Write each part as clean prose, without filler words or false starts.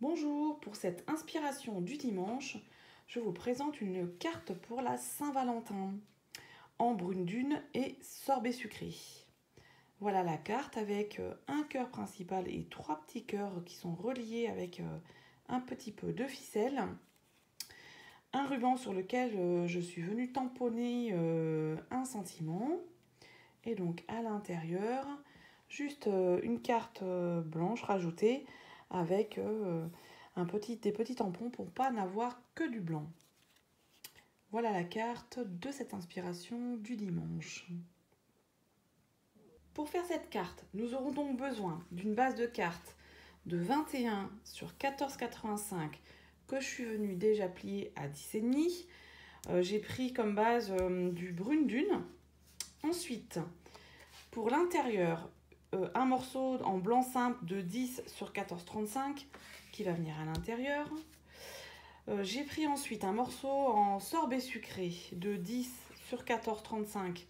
Bonjour, pour cette inspiration du dimanche, je vous présente une carte pour la Saint-Valentin en brune dune et sorbet sucré. Voilà la carte avec un cœur principal et 3 petits cœurs qui sont reliés avec un petit peu de ficelle. Un ruban sur lequel je suis venue tamponner un sentiment. Et donc à l'intérieur, juste une carte blanche rajoutée avec des petits tampons pour pas n'avoir que du blanc. Voilà la carte de cette inspiration du dimanche. Pour faire cette carte, nous aurons donc besoin d'une base de cartes de 21 sur 14,85 que je suis venue déjà plier à 10,5. J'ai pris comme base du brune dune. Ensuite, pour l'intérieur, un morceau en blanc simple de 10 sur 14,35 qui va venir à l'intérieur. J'ai pris ensuite un morceau en sorbet sucré de 10 sur 14,35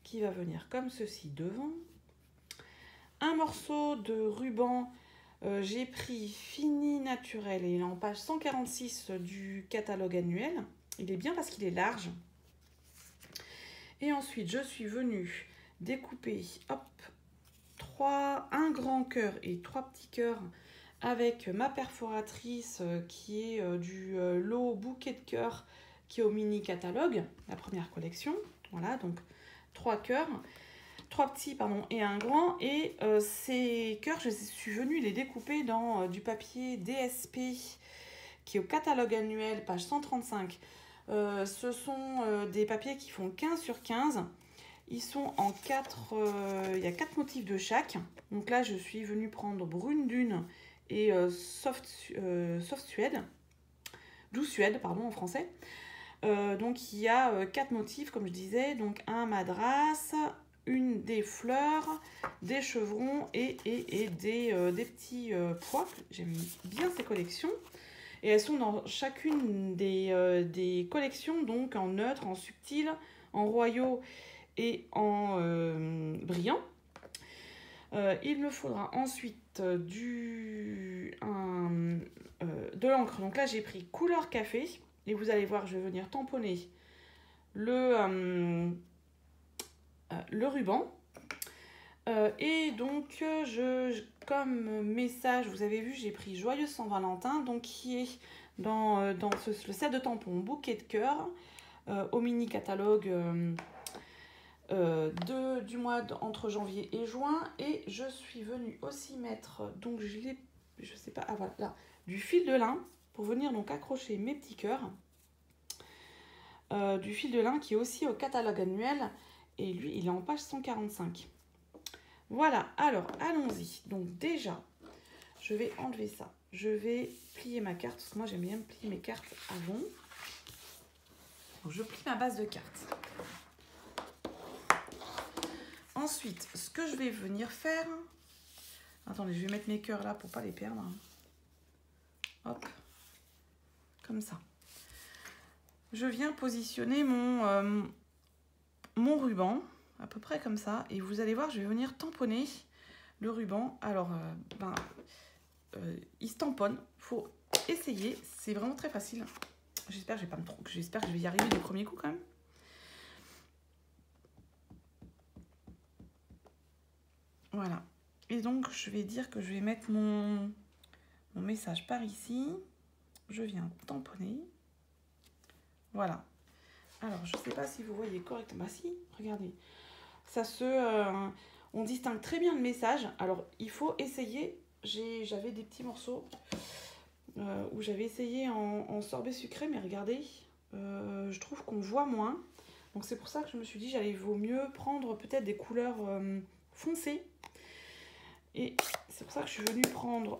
qui va venir comme ceci devant. Un morceau de ruban, j'ai pris Fini Naturel et il est en page 146 du catalogue annuel. Il est bien parce qu'il est large. Et ensuite, je suis venue découper un grand cœur et 3 petits cœurs avec ma perforatrice qui est du lot bouquet de cœurs qui est au mini catalogue, la première collection. Voilà, donc 3 cœurs, 3 petits et un grand. Et ces cœurs, je suis venue les découper dans du papier DSP qui est au catalogue annuel, page 135. Ce sont des papiers qui font 15 sur 15. Ils sont en 4, il y a 4 motifs de chaque. Donc là, je suis venue prendre brune dune et soft suède, douce suède, pardon, en français. Donc il y a 4 motifs, comme je disais. Donc un madras, des fleurs, des chevrons et des petits pois. J'aime bien ces collections. Et elles sont dans chacune des collections, donc en neutre, en subtil, en royaux et en brillant. Il me faudra ensuite de l'encre. Donc là, j'ai pris couleur café. Et vous allez voir, je vais venir tamponner le ruban. Et donc, comme message, vous avez vu, j'ai pris Joyeux Saint-Valentin, donc qui est dans le set de tampons bouquet de cœur au mini catalogue du mois entre janvier et juin. Et je suis venue aussi mettre, donc je sais pas, voilà, là, du fil de lin pour venir donc accrocher mes petits cœurs. Du fil de lin qui est aussi au catalogue annuel et lui, il est en page 145. Voilà, alors allons-y. Donc déjà, je vais enlever ça. Je vais plier ma carte, parce que moi j'aime bien plier mes cartes avant. Donc je plie ma base de cartes. Ensuite, ce que je vais venir faire... Attendez, je vais mettre mes cœurs là pour ne pas les perdre. Hop, comme ça. Je viens positionner mon ruban, à peu près comme ça. Et vous allez voir, je vais venir tamponner le ruban. Alors, il se tamponne. Il faut essayer. C'est vraiment très facile. J'espère que je vais y arriver du premier coup quand même. Voilà. Et donc, je vais dire que je vais mettre mon message par ici. Je viens tamponner. Voilà. Alors, je ne sais pas si vous voyez correctement. Bah si, regardez. On distingue très bien le message. Alors, il faut essayer. J'avais des petits morceaux où j'avais essayé en sorbet sucré, mais regardez, je trouve qu'on voit moins. Donc, c'est pour ça que je me suis dit, vaut mieux prendre peut-être des couleurs foncées. Et c'est pour ça que je suis venue prendre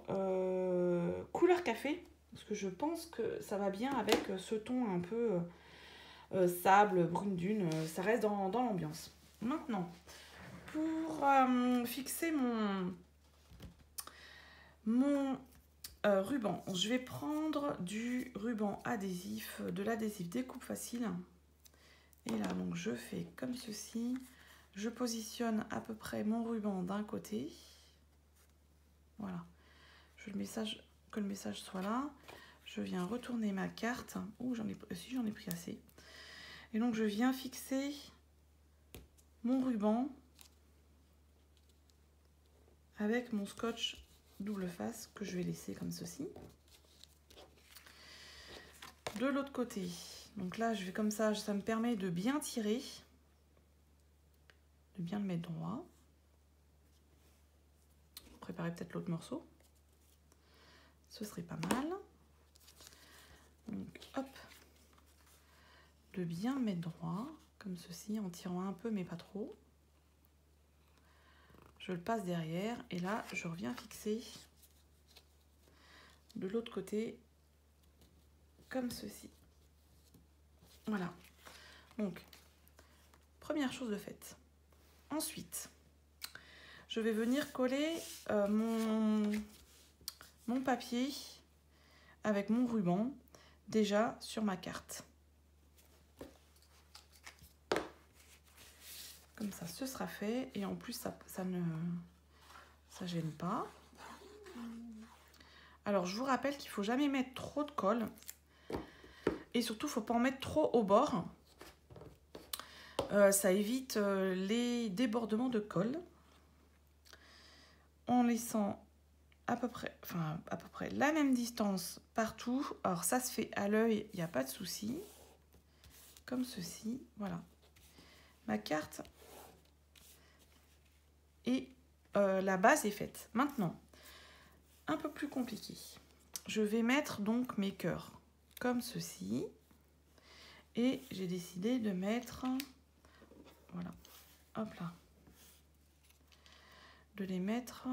couleur café, parce que je pense que ça va bien avec ce ton un peu sable, brune dune, ça reste dans l'ambiance. Maintenant, pour fixer mon ruban, je vais prendre du ruban adhésif, de l'adhésif découpe facile. Et là, donc, je fais comme ceci. Je positionne à peu près mon ruban d'un côté. Voilà. Je le mets ça que le message soit là, je viens retourner ma carte. Ouh, j'en ai pris assez. Et donc, je viens fixer mon ruban avec mon scotch double face que je vais laisser comme ceci. De l'autre côté, donc là, je vais comme ça me permet de bien tirer, de bien le mettre droit. Préparer peut-être l'autre morceau. Ce serait pas mal. Donc, hop, de bien mettre droit, comme ceci, en tirant un peu, mais pas trop. Je le passe derrière, et là, je reviens fixer de l'autre côté, comme ceci. Voilà. Donc, première chose de faite. Ensuite, je vais venir coller mon papier avec mon ruban déjà sur ma carte. Comme ça, ce sera fait. Et en plus, ça gêne pas. Alors, je vous rappelle qu'il ne faut jamais mettre trop de colle. Et surtout, il ne faut pas en mettre trop au bord. Ça évite les débordements de colle. En laissant à peu près la même distance partout. Alors, ça se fait à l'œil, il n'y a pas de souci. Comme ceci, voilà. Ma carte et la base est faite. Maintenant, un peu plus compliqué. Je vais mettre donc mes cœurs comme ceci. Et j'ai décidé de mettre, voilà, hop là, de les mettre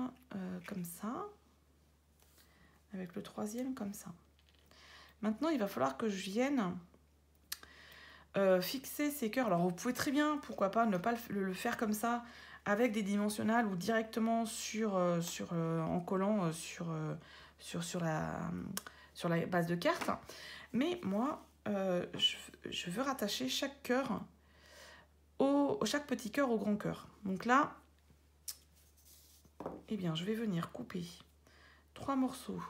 comme ça, avec le troisième comme ça. Maintenant, il va falloir que je vienne fixer ces cœurs. Alors, vous pouvez très bien, pourquoi pas, ne pas le faire comme ça, avec des dimensionnels ou directement en collant sur la base de carte. Mais moi, je veux rattacher chaque cœur, chaque petit cœur au grand cœur. Donc là, eh bien, je vais venir couper 3 morceaux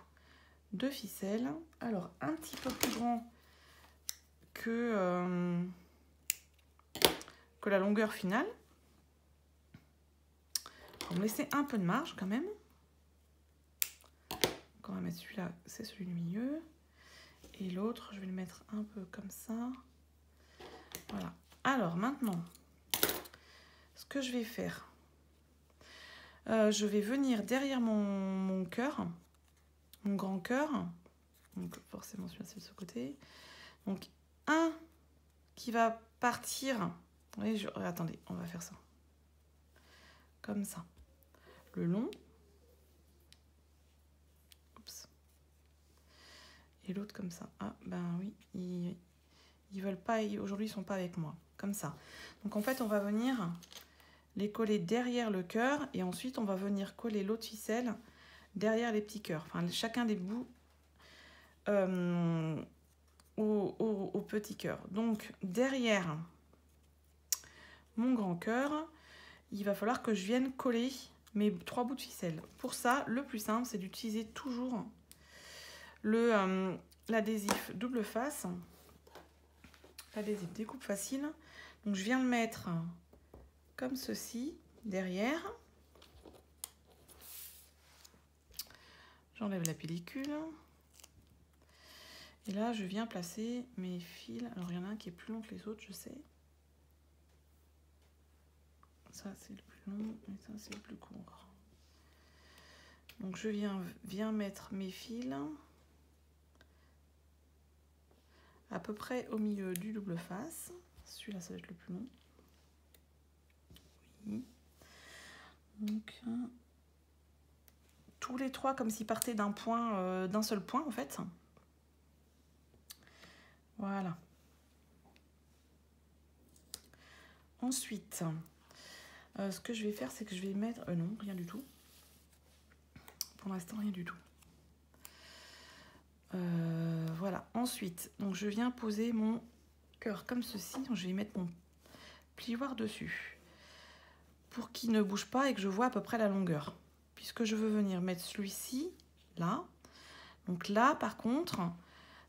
de ficelle. Alors, un petit peu plus grand que la longueur finale. On va me laisser un peu de marge quand même. Donc on va mettre celui-là, c'est celui du milieu. Et l'autre, je vais le mettre un peu comme ça. Voilà. Alors maintenant, ce que je vais faire, je vais venir derrière mon cœur, mon grand cœur. Donc forcément celui-là c'est de ce côté. Donc un qui va partir. Oui, attendez, on va faire ça. Comme ça. Le long. Oups. Et l'autre comme ça. Ah ben oui, ils veulent pas, aujourd'hui ils sont pas avec moi. Comme ça. Donc en fait on va venir les coller derrière le cœur et ensuite on va venir coller l'autre ficelle derrière les petits cœurs. Enfin chacun des bouts au petit cœur. Donc derrière mon grand cœur, il va falloir que je vienne coller mes 3 bouts de ficelle. Pour ça, le plus simple, c'est d'utiliser toujours l'adhésif double face, l'adhésif découpe facile. Donc je viens le mettre comme ceci, derrière. J'enlève la pellicule. Et là, je viens placer mes fils. Alors, il y en a un qui est plus long que les autres, je sais. Ça, c'est le plus long et ça, c'est le plus court. Donc, je viens mettre mes fils à peu près au milieu du double face. Celui-là, ça va être le plus long. Oui. Donc, tous les 3 comme s'ils partaient d'un point, d'un seul point, en fait. Voilà. Ensuite, ce que je vais faire, c'est que je vais mettre... non, rien du tout. Pour l'instant, rien du tout. Voilà. Ensuite, donc je viens poser mon cœur comme ceci. Donc, je vais mettre mon plioir dessus pour qu'il ne bouge pas et que je vois à peu près la longueur. Puisque je veux venir mettre celui-ci, là. Donc là, par contre,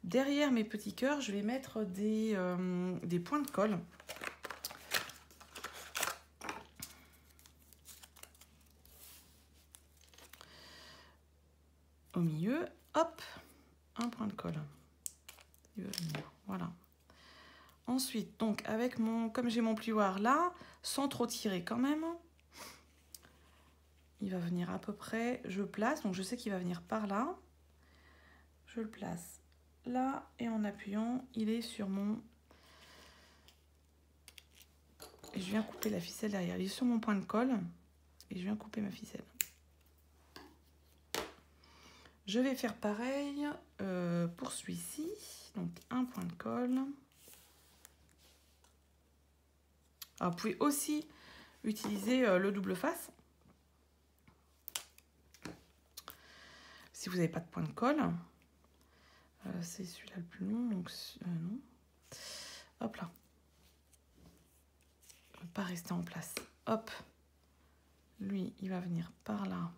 derrière mes petits cœurs, je vais mettre des points de colle. Au milieu, hop, un point de colle. Il va venir, voilà. Ensuite, donc avec comme j'ai mon plioir là, sans trop tirer quand même, il va venir à peu près, je place, donc je sais qu'il va venir par là. Je le place là et en appuyant, il est sur mon... Et je viens couper la ficelle derrière. Il est sur mon point de colle et je viens couper ma ficelle. Je vais faire pareil pour celui-ci. Donc un point de colle. Alors, vous pouvez aussi utiliser le double face. Si vous n'avez pas de point de colle. C'est celui-là le plus long, donc non. Hop là. Il ne va pas rester en place. Hop. Lui, il va venir par là.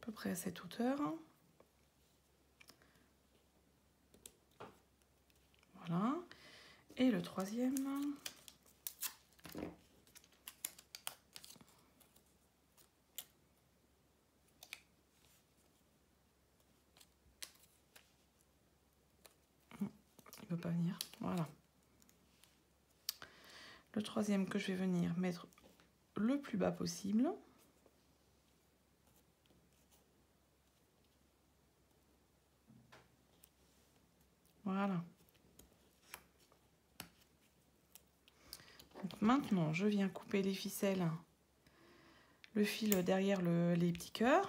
À peu près à cette hauteur. Voilà. Et le troisième. Il ne peut pas venir. Voilà. Le troisième que je vais venir mettre le plus bas possible. Voilà. Donc maintenant, je viens couper les ficelles, le fil derrière les petits cœurs.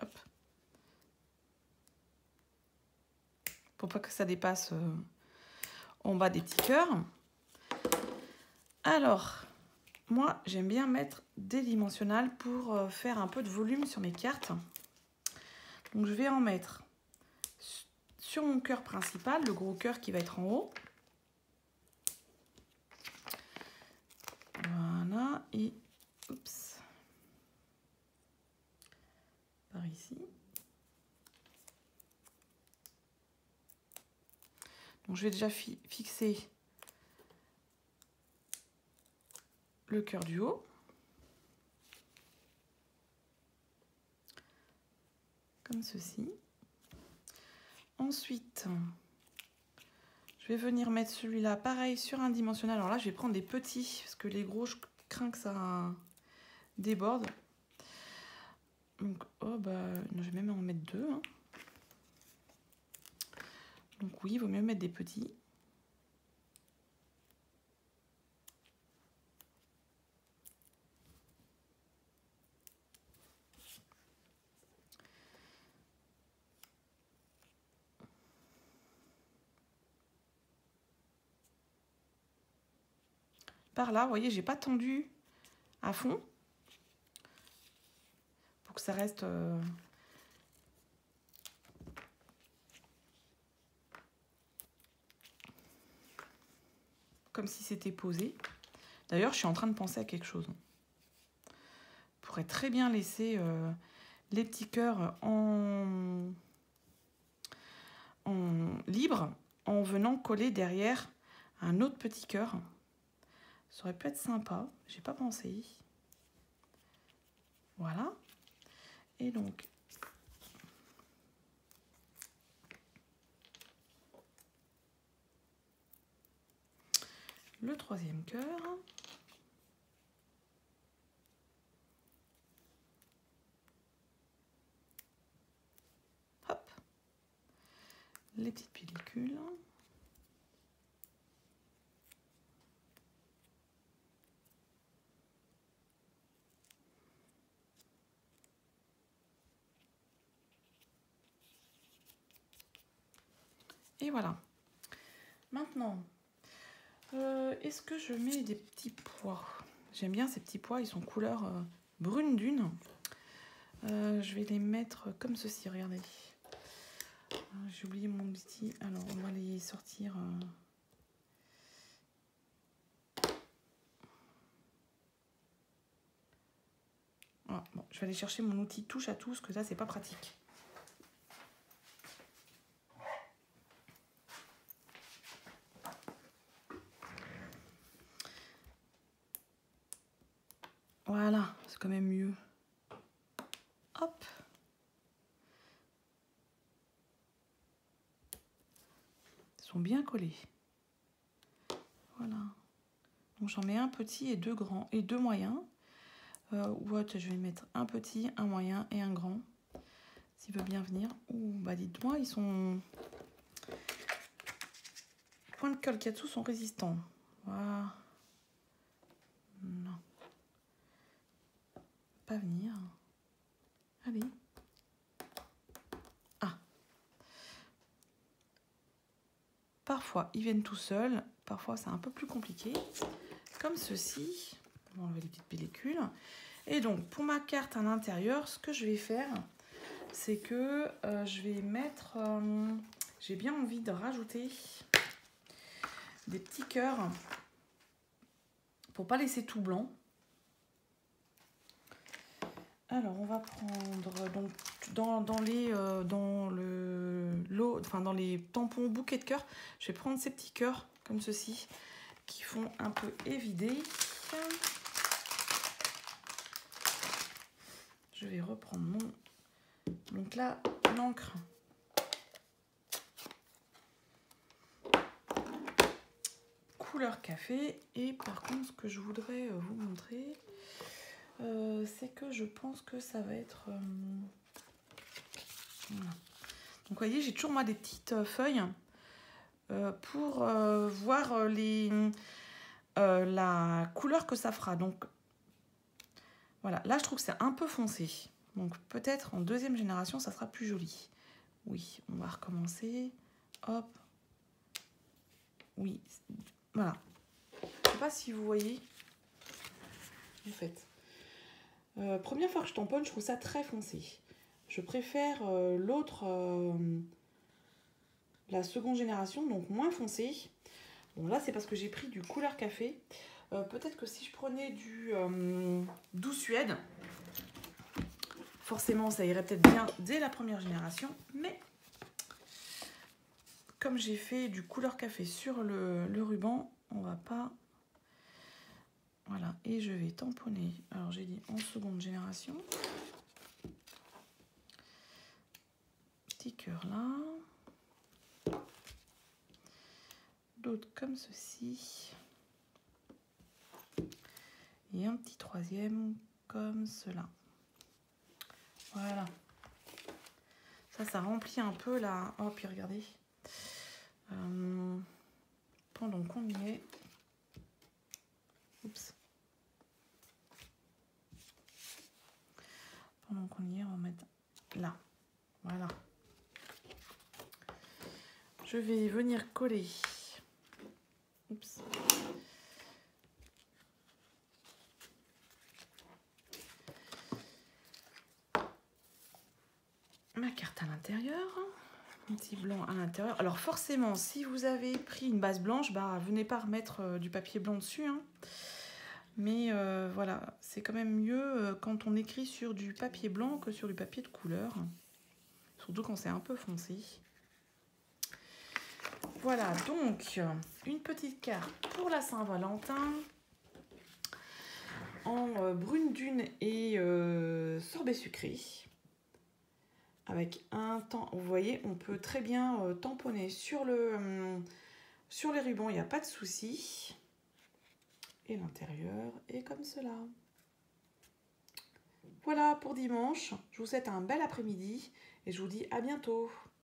Hop. Pour pas que ça dépasse en bas des petits cœurs. Alors, moi, j'aime bien mettre des dimensionnels pour faire un peu de volume sur mes cartes. Donc, je vais en mettre sur mon cœur principal, le gros cœur qui va être en haut. Voilà, et oups, par ici. Donc, je vais déjà fixer le cœur du haut. Comme ceci. Ensuite, je vais venir mettre celui-là pareil sur un dimensionnel. Alors là, je vais prendre des petits parce que les gros, je crains que ça déborde. Donc, oh bah, je vais même en mettre deux. Hein. Donc oui, il vaut mieux mettre des petits. Par là, vous voyez, j'ai pas tendu à fond pour que ça reste comme si c'était posé. D'ailleurs, je suis en train de penser à quelque chose. Je pourrais très bien laisser les petits cœurs en libre en venant coller derrière un autre petit cœur. Ça aurait pu être sympa, j'ai pas pensé. Voilà. Et donc, le troisième cœur. Hop. Les petites pellicules. Et voilà. Maintenant, est-ce que je mets des petits pois? J'aime bien ces petits pois, ils sont couleur brune dune. Je vais les mettre comme ceci, regardez. J'ai oublié mon petit. Alors, on va les sortir. Ah, bon, je vais aller chercher mon outil touche à tout, parce que ça, c'est pas pratique. Voilà, c'est quand même mieux. Hop. Ils sont bien collés. Voilà. Donc j'en mets un petit et deux grands et deux moyens. Je vais mettre un petit, un moyen et un grand. S'il veut bien venir. Ouh, bah dites-moi, ils sont... Les points de colle qu'il y a dessous sont résistants. Voilà. Non. Pas venir. Allez. Ah. Parfois, ils viennent tout seuls. Parfois, c'est un peu plus compliqué. Comme ceci. On va enlever les petites pellicules. Et donc, pour ma carte à l'intérieur, ce que je vais faire, c'est que je vais mettre... j'ai bien envie de rajouter des petits cœurs pour pas laisser tout blanc. Alors, on va prendre donc dans les tampons bouquet de cœurs, je vais prendre ces petits cœurs comme ceci qui font un peu évider. Je vais reprendre mon... Donc là, l'encre. Couleur café. Et par contre, ce que je voudrais vous montrer, c'est que je pense que ça va être... Voilà. Donc vous voyez, j'ai toujours moi des petites feuilles pour voir la couleur que ça fera. Donc voilà, là je trouve que c'est un peu foncé. Donc peut-être en deuxième génération, ça sera plus joli. Oui, on va recommencer. Hop. Oui, voilà. Je sais pas si vous voyez. En fait. Première fois que je tamponne, je trouve ça très foncé. Je préfère l'autre, la seconde génération, donc moins foncé. Bon, là, c'est parce que j'ai pris du couleur café. Peut-être que si je prenais du doux Suède, forcément, ça irait peut-être bien dès la première génération. Mais comme j'ai fait du couleur café sur le ruban, on va pas... Voilà, et je vais tamponner. Alors, j'ai dit en seconde génération. Petit cœur là. D'autres comme ceci. Et un petit troisième comme cela. Voilà. Ça remplit un peu la... Oh, puis regardez. Pendant qu'on y est... Oups. Pendant qu'on y est, on va mettre là. Voilà. Je vais venir coller. Oups. Ma carte à l'intérieur. Un petit blanc à l'intérieur. Alors forcément, si vous avez pris une base blanche, bah venez pas remettre du papier blanc dessus. Hein. Mais voilà, c'est quand même mieux quand on écrit sur du papier blanc que sur du papier de couleur. Surtout quand c'est un peu foncé. Voilà, donc une petite carte pour la Saint-Valentin en brune dune et sorbet sucré. Avec un temps, vous voyez, on peut très bien tamponner sur les rubans, il n'y a pas de souci. Et l'intérieur est comme cela. Voilà pour dimanche. Je vous souhaite un bel après-midi et je vous dis à bientôt.